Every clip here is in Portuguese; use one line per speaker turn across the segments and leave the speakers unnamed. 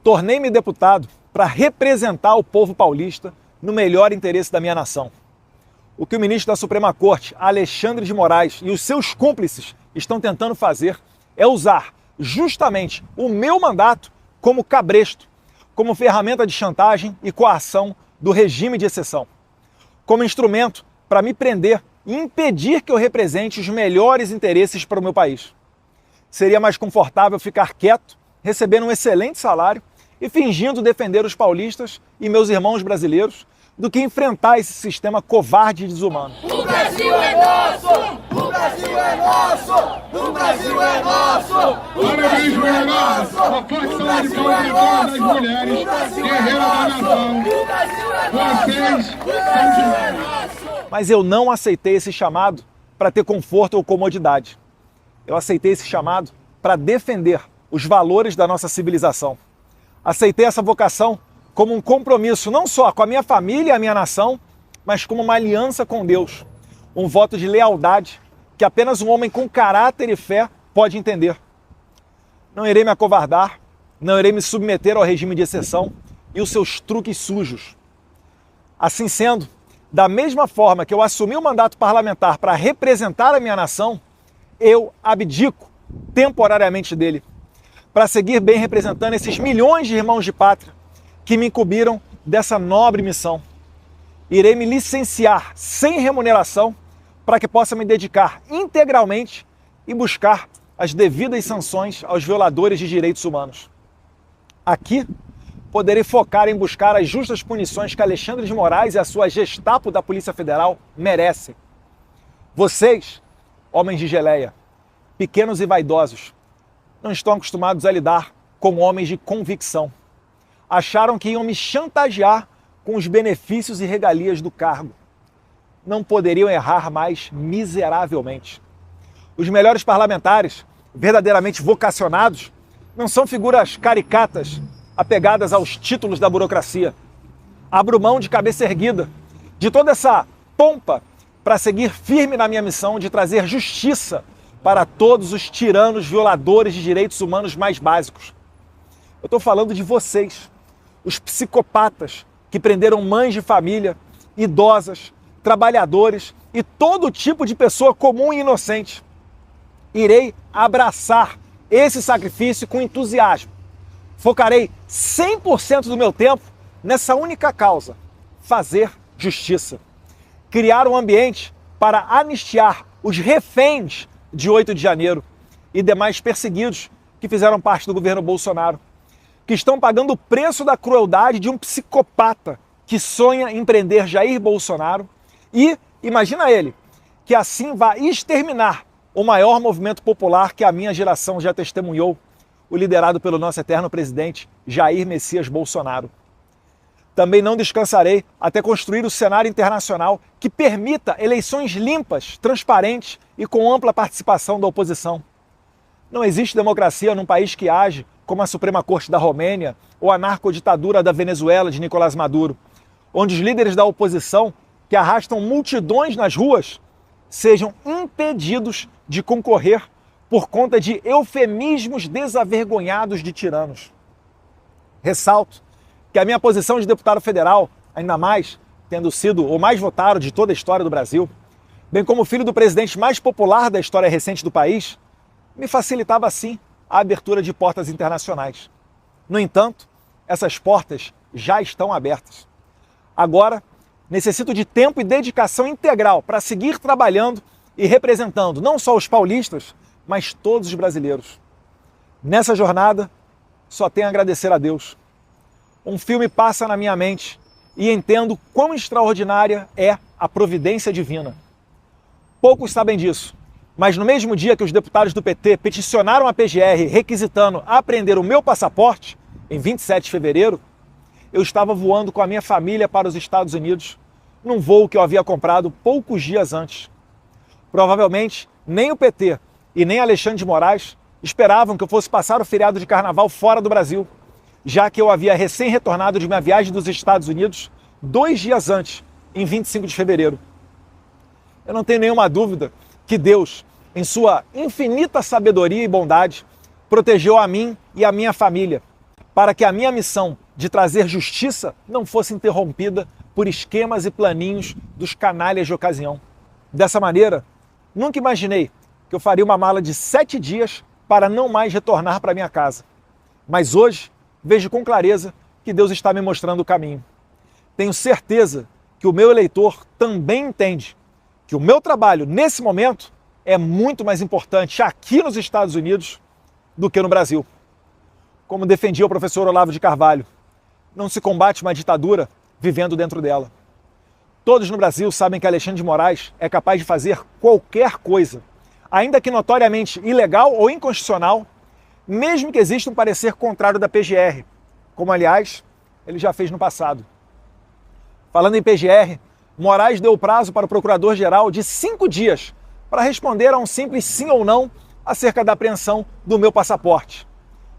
Tornei-me deputado para representar o povo paulista no melhor interesse da minha nação. O que o ministro da Suprema Corte, Alexandre de Moraes, e os seus cúmplices estão tentando fazer é usar justamente o meu mandato como cabresto, como ferramenta de chantagem e coação do regime de exceção, como instrumento para me prender e impedir que eu represente os melhores interesses para o meu país. Seria mais confortável ficar quieto, recebendo um excelente salário e fingindo defender os paulistas e meus irmãos brasileiros do que enfrentar esse sistema covarde e desumano.
O Brasil é nosso! O Brasil é nosso! O Brasil é nosso! O Brasil é nosso!
A força radical é das mulheres, guerreiras da nação. Vocês são
Mas eu não aceitei esse chamado para ter conforto ou comodidade. Eu aceitei esse chamado para defender os valores da nossa civilização. Aceitei essa vocação como um compromisso não só com a minha família e a minha nação, mas como uma aliança com Deus. Um voto de lealdade que apenas um homem com caráter e fé pode entender. Não irei me acovardar, não irei me submeter ao regime de exceção e os seus truques sujos. Assim sendo, da mesma forma que eu assumi o mandato parlamentar para representar a minha nação, eu abdico temporariamente dele, para seguir bem representando esses milhões de irmãos de pátria que me incumbiram dessa nobre missão. Irei me licenciar sem remuneração para que possa me dedicar integralmente e buscar as devidas sanções aos violadores de direitos humanos. Aqui, poderei focar em buscar as justas punições que Alexandre de Moraes e a sua Gestapo da Polícia Federal merecem. Vocês, homens de geleia, pequenos e vaidosos, não estão acostumados a lidar com homens de convicção. Acharam que iam me chantagear com os benefícios e regalias do cargo. Não poderiam errar mais miseravelmente. Os melhores parlamentares, verdadeiramente vocacionados, não são figuras caricatas apegadas aos títulos da burocracia. Abro mão de cabeça erguida de toda essa pompa para seguir firme na minha missão de trazer justiça para todos os tiranos violadores de direitos humanos mais básicos. Eu estou falando de vocês, os psicopatas que prenderam mães de família, idosas, trabalhadores e todo tipo de pessoa comum e inocente. Irei abraçar esse sacrifício com entusiasmo. Focarei 100% do meu tempo nessa única causa: fazer justiça. Criar um ambiente para anistiar os reféns de 8 de janeiro e demais perseguidos que fizeram parte do governo Bolsonaro, que estão pagando o preço da crueldade de um psicopata que sonha em prender Jair Bolsonaro e, imagina ele, que assim vai exterminar o maior movimento popular que a minha geração já testemunhou, o liderado pelo nosso eterno presidente Jair Messias Bolsonaro. Também não descansarei até construir o cenário internacional que permita eleições limpas, transparentes e com ampla participação da oposição. Não existe democracia num país que age como a Suprema Corte da Romênia ou a narcoditadura da Venezuela de Nicolás Maduro, onde os líderes da oposição, que arrastam multidões nas ruas, sejam impedidos de concorrer por conta de eufemismos desavergonhados de tiranos. Ressalto que a minha posição de deputado federal, ainda mais tendo sido o mais votado de toda a história do Brasil, bem como filho do presidente mais popular da história recente do país, me facilitava sim a abertura de portas internacionais. No entanto, essas portas já estão abertas. Agora, necessito de tempo e dedicação integral para seguir trabalhando e representando não só os paulistas, mas todos os brasileiros. Nessa jornada, só tenho a agradecer a Deus. Um filme passa na minha mente e entendo quão extraordinária é a providência divina. Poucos sabem disso, mas no mesmo dia que os deputados do PT peticionaram a PGR requisitando apreender o meu passaporte, em 27 de fevereiro, eu estava voando com a minha família para os Estados Unidos, num voo que eu havia comprado poucos dias antes. Provavelmente, nem o PT e nem Alexandre de Moraes esperavam que eu fosse passar o feriado de carnaval fora do Brasil, já que eu havia recém-retornado de minha viagem dos Estados Unidos 2 dias antes, em 25 de fevereiro. Eu não tenho nenhuma dúvida que Deus, em sua infinita sabedoria e bondade, protegeu a mim e a minha família, para que a minha missão de trazer justiça não fosse interrompida por esquemas e planinhos dos canalhas de ocasião. Dessa maneira, nunca imaginei que eu faria uma mala de 7 dias para não mais retornar para minha casa. Mas hoje, vejo com clareza que Deus está me mostrando o caminho. Tenho certeza que o meu eleitor também entende que o meu trabalho, nesse momento, é muito mais importante aqui nos Estados Unidos do que no Brasil. Como defendia o professor Olavo de Carvalho, não se combate uma ditadura vivendo dentro dela. Todos no Brasil sabem que Alexandre de Moraes é capaz de fazer qualquer coisa, ainda que notoriamente ilegal ou inconstitucional, mesmo que exista um parecer contrário da PGR, como, aliás, ele já fez no passado. Falando em PGR, Moraes deu prazo para o procurador-geral de 5 dias para responder a um simples sim ou não acerca da apreensão do meu passaporte.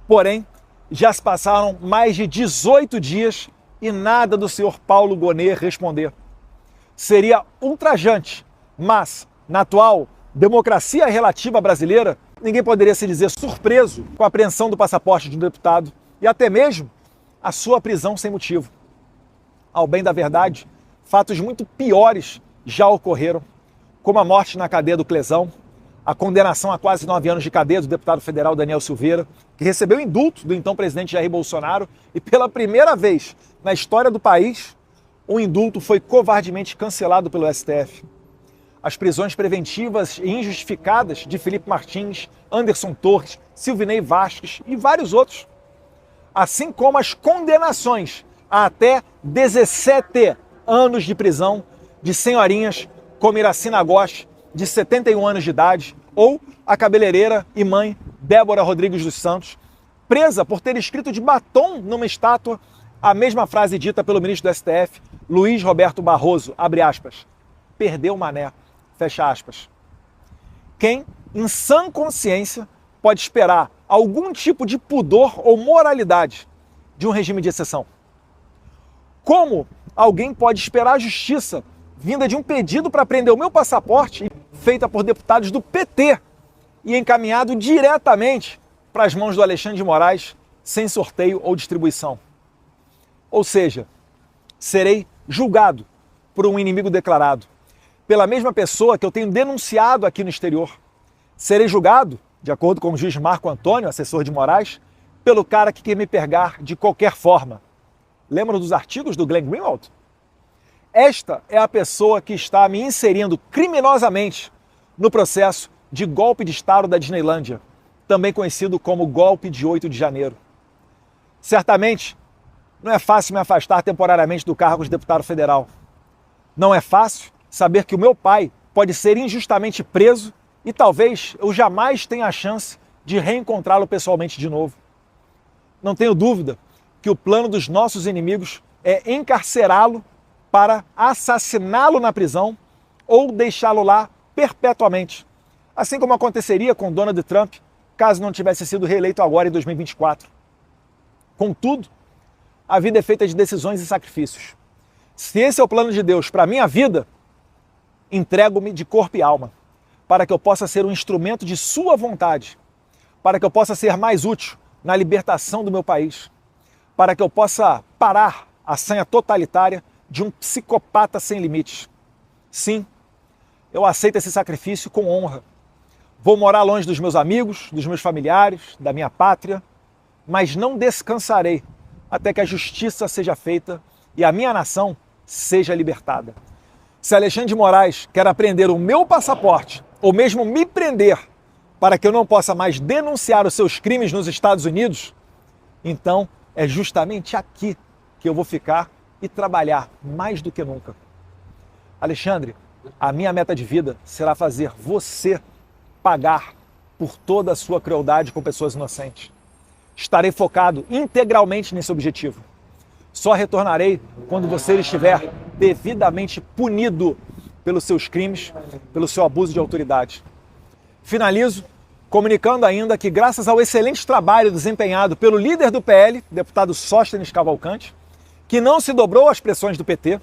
Porém, já se passaram mais de 18 dias e nada do senhor Paulo Gonet responder. Seria ultrajante, mas, na atual democracia relativa brasileira, ninguém poderia se dizer surpreso com a apreensão do passaporte de um deputado e até mesmo a sua prisão sem motivo. Ao bem da verdade, fatos muito piores já ocorreram, como a morte na cadeia do Clesão, a condenação a quase 9 anos de cadeia do deputado federal Daniel Silveira, que recebeu indulto do então presidente Jair Bolsonaro e pela primeira vez na história do país, o indulto foi covardemente cancelado pelo STF. As prisões preventivas e injustificadas de Felipe Martins, Anderson Torres, Silvinei Vasquez e vários outros, assim como as condenações a até 17 anos de prisão de senhorinhas como Iracina Gosch, de 71 anos de idade, ou a cabeleireira e mãe Débora Rodrigues dos Santos, presa por ter escrito de batom numa estátua a mesma frase dita pelo ministro do STF, Luiz Roberto Barroso, abre aspas, perdeu o mané, fecha aspas. Quem, em sã consciência, pode esperar algum tipo de pudor ou moralidade de um regime de exceção? Como alguém pode esperar a justiça vinda de um pedido para prender o meu passaporte feita por deputados do PT e encaminhado diretamente para as mãos do Alexandre de Moraes sem sorteio ou distribuição? Ou seja, serei julgado por um inimigo declarado, pela mesma pessoa que eu tenho denunciado aqui no exterior. Serei julgado, de acordo com o juiz Marco Antônio, assessor de Moraes, pelo cara que quer me pegar de qualquer forma. Lembram dos artigos do Glenn Greenwald? Esta é a pessoa que está me inserindo criminosamente no processo de golpe de Estado da Disneylândia, também conhecido como golpe de 8 de janeiro. Certamente, não é fácil me afastar temporariamente do cargo de deputado federal. Não é fácil saber que o meu pai pode ser injustamente preso e talvez eu jamais tenha a chance de reencontrá-lo pessoalmente de novo. Não tenho dúvida que o plano dos nossos inimigos é encarcerá-lo para assassiná-lo na prisão ou deixá-lo lá perpetuamente, assim como aconteceria com Donald Trump caso não tivesse sido reeleito agora em 2024. Contudo, a vida é feita de decisões e sacrifícios. Se esse é o plano de Deus para a minha vida, entrego-me de corpo e alma, para que eu possa ser um instrumento de sua vontade, para que eu possa ser mais útil na libertação do meu país, para que eu possa parar a sanha totalitária de um psicopata sem limites. Sim, eu aceito esse sacrifício com honra. Vou morar longe dos meus amigos, dos meus familiares, da minha pátria, mas não descansarei até que a justiça seja feita e a minha nação seja libertada. Se Alexandre de Moraes quer apreender o meu passaporte, ou mesmo me prender, para que eu não possa mais denunciar os seus crimes nos Estados Unidos, então é justamente aqui que eu vou ficar e trabalhar mais do que nunca. Alexandre, a minha meta de vida será fazer você pagar por toda a sua crueldade com pessoas inocentes. Estarei focado integralmente nesse objetivo. Só retornarei quando você estiver devidamente punido pelos seus crimes, pelo seu abuso de autoridade. Finalizo comunicando ainda que, graças ao excelente trabalho desempenhado pelo líder do PL, deputado Sóstenes Cavalcante, que não se dobrou às pressões do PT,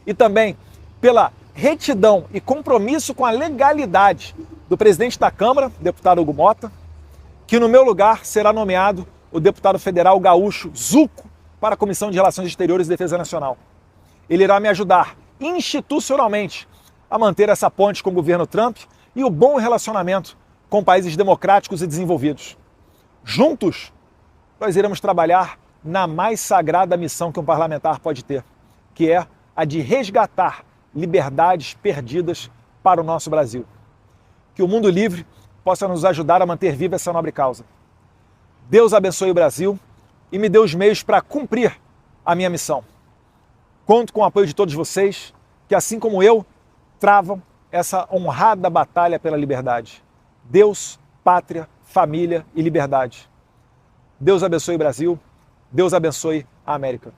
e também pela retidão e compromisso com a legalidade do presidente da Câmara, deputado Hugo Mota, que no meu lugar será nomeado o deputado federal gaúcho Zuco para a Comissão de Relações Exteriores e Defesa Nacional. Ele irá me ajudar institucionalmente a manter essa ponte com o governo Trump e o bom relacionamento com países democráticos e desenvolvidos. Juntos, nós iremos trabalhar na mais sagrada missão que um parlamentar pode ter, que é a de resgatar liberdades perdidas para o nosso Brasil. Que o mundo livre possa nos ajudar a manter viva essa nobre causa. Deus abençoe o Brasil e me dê os meios para cumprir a minha missão. Conto com o apoio de todos vocês, que assim como eu, travam essa honrada batalha pela liberdade. Deus, pátria, família e liberdade. Deus abençoe o Brasil, Deus abençoe a América.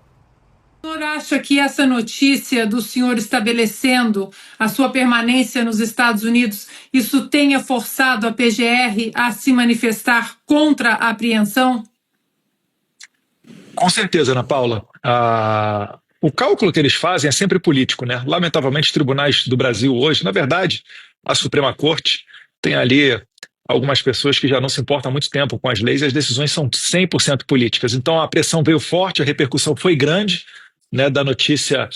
O senhor acha que essa notícia do senhor estabelecendo a sua permanência nos Estados Unidos, isso tenha forçado a PGR a se manifestar contra a apreensão?
Com certeza, Ana Paula. O cálculo que eles fazem é sempre político, né? Lamentavelmente, os tribunais do Brasil hoje, na verdade, a Suprema Corte tem ali algumas pessoas que já não se importam há muito tempo com as leis e as decisões são 100% políticas. Então a pressão veio forte, a repercussão foi grande, né, da notícia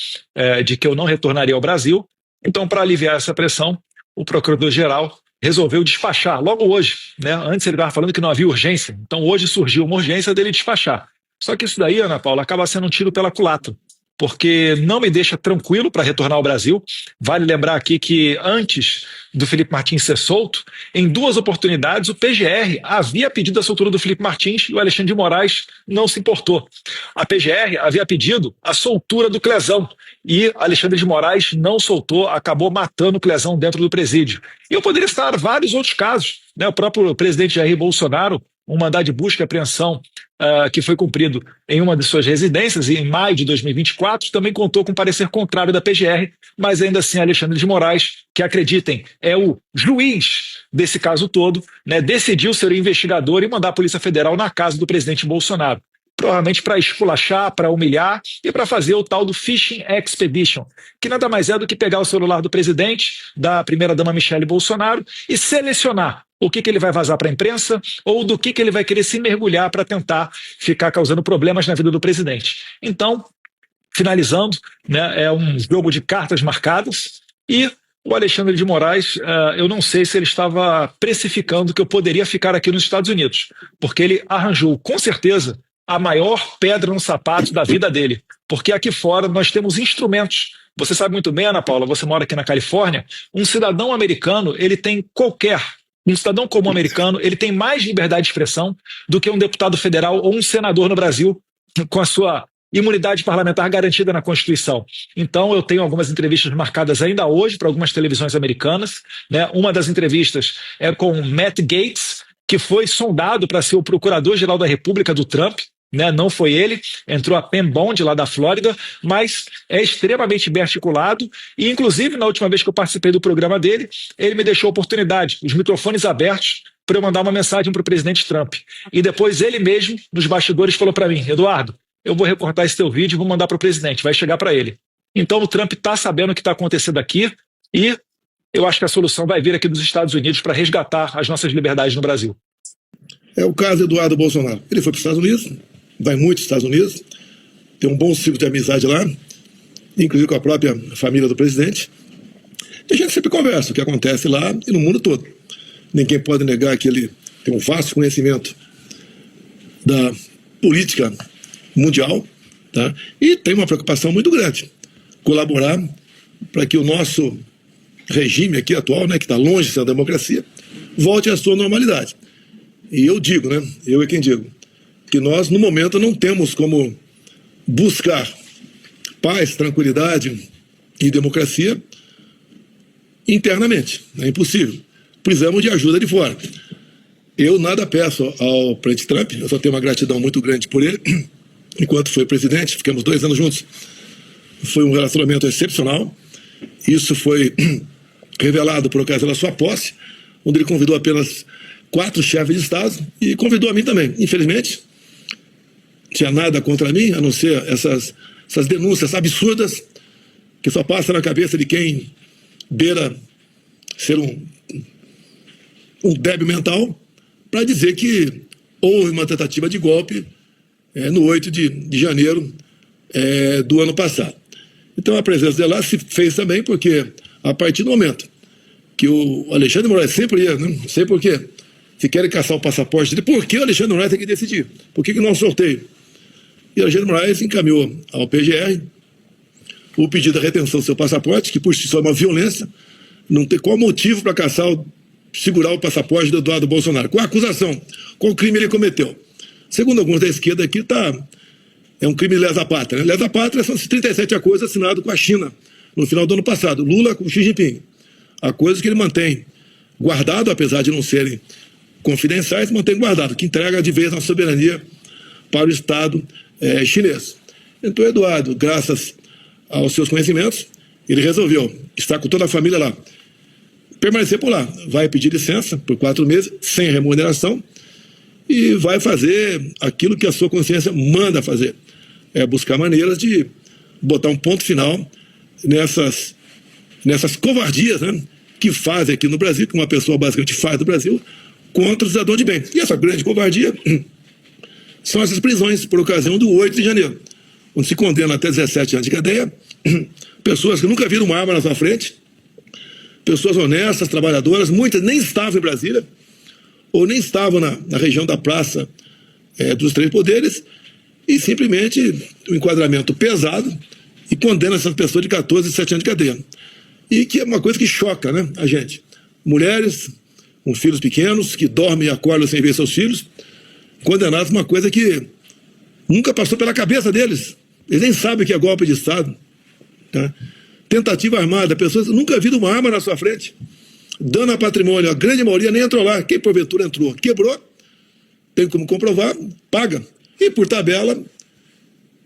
de que eu não retornaria ao Brasil. Então, para aliviar essa pressão, o Procurador-Geral resolveu despachar logo hoje, né? Antes ele estava falando que não havia urgência, então hoje surgiu uma urgência dele despachar. Só que isso daí, Ana Paula, acaba sendo um tiro pela culatra, porque não me deixa tranquilo para retornar ao Brasil. Vale lembrar aqui que antes do Felipe Martins ser solto, em 2 oportunidades o PGR havia pedido a soltura do Felipe Martins e o Alexandre de Moraes não se importou. A PGR havia pedido a soltura do Clezão e Alexandre de Moraes não soltou, acabou matando o Clezão dentro do presídio. E eu poderia citar vários outros casos, né? O próprio presidente Jair Bolsonaro, um mandado de busca e apreensão que foi cumprido em uma de suas residências em maio de 2024, também contou com parecer contrário da PGR, mas ainda assim Alexandre de Moraes, que acreditem, é o juiz desse caso todo, né, decidiu ser o investigador e mandar a Polícia Federal na casa do presidente Bolsonaro. Provavelmente para esculachar, para humilhar e para fazer o tal do Fishing Expedition, que nada mais é do que pegar o celular do presidente, da primeira-dama Michele Bolsonaro e selecionar o que ele vai vazar para a imprensa ou do que ele vai querer se mergulhar para tentar ficar causando problemas na vida do presidente. Então, finalizando, né, é um jogo de cartas marcadas e o Alexandre de Moraes, eu não sei se ele estava precificando que eu poderia ficar aqui nos Estados Unidos, porque ele arranjou, com certeza, a maior pedra no sapato da vida dele, porque aqui fora nós temos instrumentos. Você sabe muito bem, Ana Paula, você mora aqui na Califórnia, um cidadão americano, um cidadão comum americano, ele tem mais liberdade de expressão do que um deputado federal ou um senador no Brasil com a sua imunidade parlamentar garantida na Constituição. Então eu tenho algumas entrevistas marcadas ainda hoje para algumas televisões americanas, né? Uma das entrevistas é com Matt Gaetz, que foi sondado para ser o procurador-geral da República do Trump, né? Não foi ele, entrou a Pam Bondi lá da Flórida, mas é extremamente bem articulado e inclusive na última vez que eu participei do programa dele, ele me deixou a oportunidade, os microfones abertos para eu mandar uma mensagem para o presidente Trump. E depois ele mesmo, nos bastidores, falou para mim: Eduardo, eu vou recortar esse teu vídeo e vou mandar para o presidente, vai chegar para ele. Então o Trump está sabendo o que está acontecendo aqui e eu acho que a solução vai vir aqui dos Estados Unidos para resgatar as nossas liberdades no Brasil.
É o caso do Eduardo Bolsonaro. Ele foi para os Estados Unidos, vai muito aos Estados Unidos, tem um bom ciclo de amizade lá, inclusive com a própria família do presidente. E a gente sempre conversa o que acontece lá e no mundo todo. Ninguém pode negar que ele tem um vasto conhecimento da política mundial, tá? E tem uma preocupação muito grande, colaborar para que o nosso regime aqui atual, né, que está longe de ser a democracia, volte à sua normalidade. E eu digo, né, eu é quem digo, que nós no momento não temos como buscar paz, tranquilidade e democracia internamente, é impossível. Precisamos de ajuda de fora. Eu nada peço ao presidente Trump, eu só tenho uma gratidão muito grande por ele. Enquanto foi presidente, ficamos 2 anos juntos. Foi um relacionamento excepcional. Isso foi revelado por ocasião da sua posse, onde ele convidou apenas 4 chefes de Estado e convidou a mim também. Infelizmente, não tinha nada contra mim, a não ser essas denúncias absurdas que só passam na cabeça de quem beira ser um débil mental, para dizer que houve uma tentativa de golpe no 8 de janeiro do ano passado. Então a presença dele lá se fez também porque, a partir do momento que o Alexandre de Moraes sempre ia, né? Não sei por quê, se querem caçar o passaporte dele, por que o Alexandre de Moraes tem que decidir? Por que não sorteio? E o Alexandre de Moraes encaminhou ao PGR o pedido da retenção do seu passaporte, que por si só é uma violência, não tem qual motivo para segurar o passaporte do Eduardo Bolsonaro. Qual a acusação? Qual crime ele cometeu? Segundo alguns da esquerda aqui, é um crime de lesa pátria. Né? Lesa pátria são esses 37 acordos assinados com a China no final do ano passado. Lula com Xi Jinping. Acordos que ele mantém guardado, apesar de não serem confidenciais, mantém guardado, que entrega de vez a soberania para o Estado chinês. Então, Eduardo, graças aos seus conhecimentos, ele resolveu estar com toda a família lá, permanecer por lá. Vai pedir licença por 4 meses, sem remuneração, e vai fazer aquilo que a sua consciência manda fazer. Buscar maneiras de botar um ponto final nessas covardias, né, que fazem aqui no Brasil, que uma pessoa basicamente faz no Brasil, contra o cidadão de bem. E essa grande covardia são essas prisões por ocasião do 8 de janeiro, onde se condena até 17 anos de cadeia, pessoas que nunca viram uma arma na sua frente, pessoas honestas, trabalhadoras, muitas nem estavam em Brasília, ou nem estavam na região da Praça dos Três Poderes, e simplesmente um enquadramento pesado e condena essas pessoas de 14 e 17 anos de cadeia. E que é uma coisa que choca, né, a gente. Mulheres com filhos pequenos, que dormem e acordam sem ver seus filhos, condenados por uma coisa que nunca passou pela cabeça deles. Eles nem sabem o que é golpe de Estado. Tá? Tentativa armada, pessoas nunca viram uma arma na sua frente. Dano a patrimônio, a grande maioria nem entrou lá. Quem porventura entrou, quebrou, tem como comprovar, paga. E por tabela,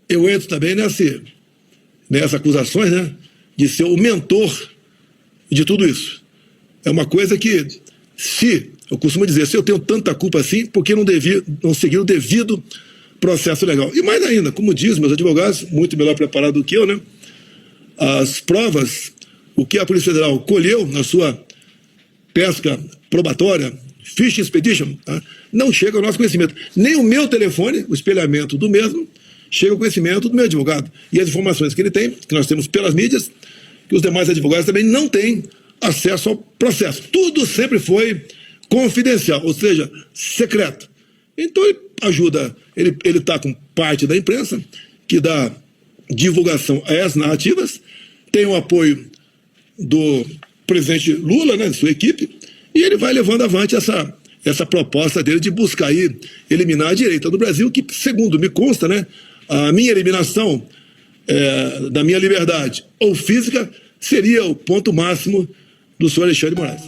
eu entro também nessas acusações, né, de ser o mentor de tudo isso. É uma coisa que, eu costumo dizer, se eu tenho tanta culpa assim, por que não seguir o devido processo legal? E mais ainda, como diz meus advogados, muito melhor preparados do que eu, né? As provas, o que a Polícia Federal colheu na sua pesca probatória, Fishing Expedition, tá? Não chega ao nosso conhecimento. Nem o meu telefone, o espelhamento do mesmo, chega ao conhecimento do meu advogado. E as informações que ele tem, que nós temos pelas mídias, que os demais advogados também não têm acesso ao processo. Tudo sempre foi confidencial, ou seja, secreto. Então ele ajuda, ele está com parte da imprensa, que dá divulgação a essas narrativas, tem o apoio do presidente Lula, né, de sua equipe, e ele vai levando avante essa proposta dele de buscar aí eliminar a direita do Brasil, que, segundo me consta, né, a minha eliminação da minha liberdade ou física seria o ponto máximo do senhor Alexandre de Moraes.